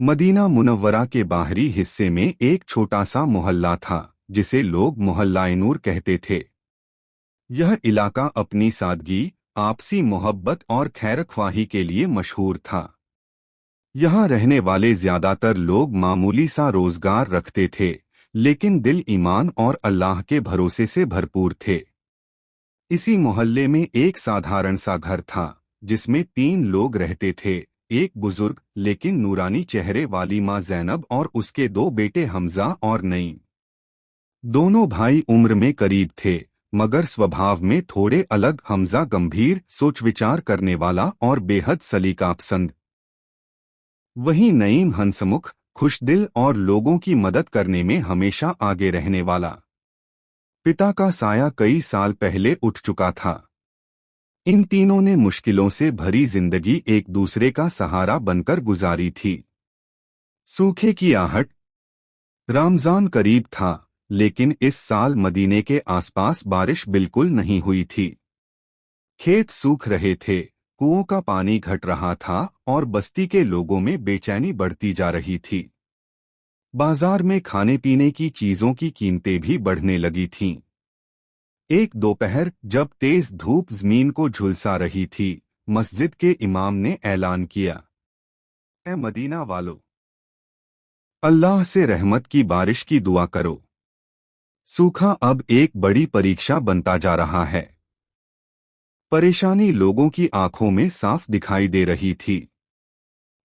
Medina Munawwara के बाहरी हिस्से में एक छोटा सा मोहल्ला था जिसे लोग मोहल्ला नूर कहते थे। यह इलाका अपनी सादगी, आपसी मोहब्बत और खैरख्वाही के लिए मशहूर था। यहाँ रहने वाले ज्यादातर लोग मामूली सा रोजगार रखते थे, लेकिन दिल ईमान और अल्लाह के भरोसे से भरपूर थे। इसी मोहल्ले में एक साधारण सा घर था जिसमें 3 लोग रहते थे। एक बुजुर्ग लेकिन नूरानी चेहरे वाली माँ जैनब और उसके 2 बेटे हमजा और नईम। दोनों भाई उम्र में करीब थे, मगर स्वभाव में थोड़े अलग। हमजा गंभीर, सोच विचार करने वाला और बेहद सलीकापसंद। वहीं नईम हंसमुख, खुशदिल और लोगों की मदद करने में हमेशा आगे रहने वाला। पिता का साया कई साल पहले उठ चुका था। इन तीनों ने मुश्किलों से भरी जिंदगी एक दूसरे का सहारा बनकर गुजारी थी। सूखे की आहट। रमजान करीब था, लेकिन इस साल मदीने के आसपास बारिश बिल्कुल नहीं हुई थी। खेत सूख रहे थे, कुओं का पानी घट रहा था और बस्ती के लोगों में बेचैनी बढ़ती जा रही थी। बाजार में खाने पीने की चीजों की कीमतें भी बढ़ने लगी थीं। एक दोपहर जब तेज धूप जमीन को झुलसा रही थी, मस्जिद के इमाम ने ऐलान किया, ऐ मदीना वालों, अल्लाह से रहमत की बारिश की दुआ करो। सूखा अब एक बड़ी परीक्षा बनता जा रहा है। परेशानी लोगों की आंखों में साफ दिखाई दे रही थी।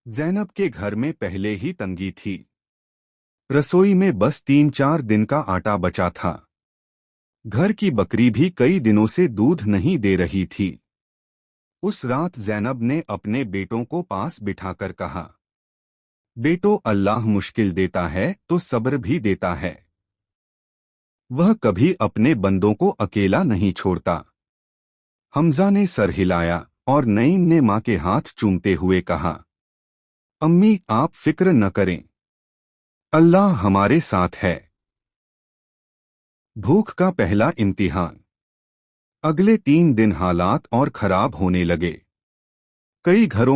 जैनब के घर में पहले ही तंगी थी। रसोई में बस 3-4 दिन का आटा बचा था। घर की बकरी भी कई दिनों से दूध नहीं दे रही थी। उस रात जैनब ने अपने बेटों को पास बिठाकर कहा, बेटो, अल्लाह मुश्किल देता है तो सब्र भी देता है। वह कभी अपने बंदों को अकेला नहीं छोड़ता। हमजा ने सर हिलाया और नईम ने माँ के हाथ चूमते हुए कहा, अम्मी, आप फिक्र न करें, अल्लाह हमारे साथ है। भूख का पहला इम्तिहान। अगले 3 दिन हालात और खराब होने लगे। कई घरों